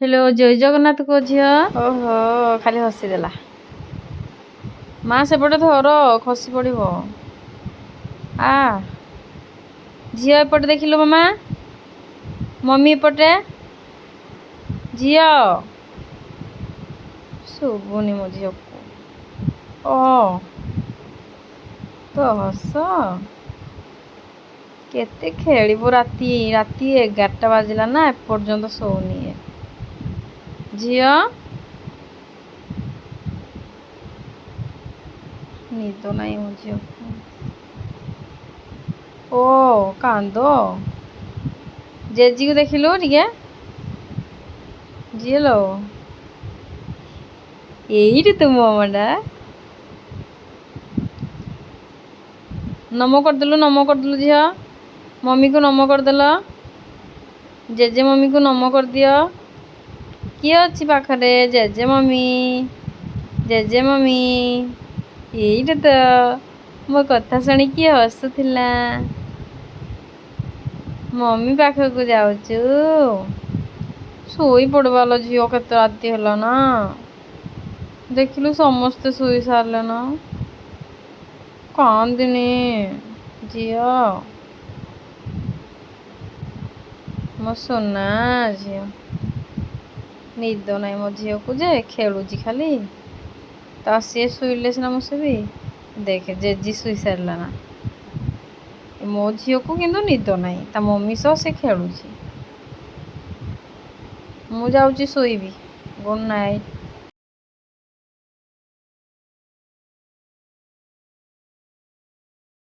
Hello जय जगन्नाथ को झियो। ओहो खाली हसीदेला। माँ सेपटे धर खसी पड़ब। आ झियो एपटे देखिलु मामा मम्मी एपटे झियो शुभुनी मो झियो को ओ तो हस केते खेलिबो राती राती 11टा बाजिला ना एपर्यंत सोनी झियो निद नहीं मो झियो ओ कांद जेजी को देखिलु टिके झियो लो एइटी तुम मामाटा नमो करदेलु झियो मम्मी को नमो करदेल जेजे मम्मी को नमो कर दियो किए अच्छी पाखरे जेजे मम्मी एइटे तो मो कथा शुणी किए हसुथिला मम्मी पाखक जाऊचु शोई पड़वालो झियो केते राती होला ना देखिलु समस्ते शोई सारले ना कांदिनी झियो मो सोना झियो निद नाई मो झियो को जे खेलुची खाली ता सी शुइले सिना मो सेबी देखे जेजी शुई सारला ना मो झियो को किंतु निद नाई ता मम्मी सह से खेलुची मु जाऊची शोइबी गुड नाइट।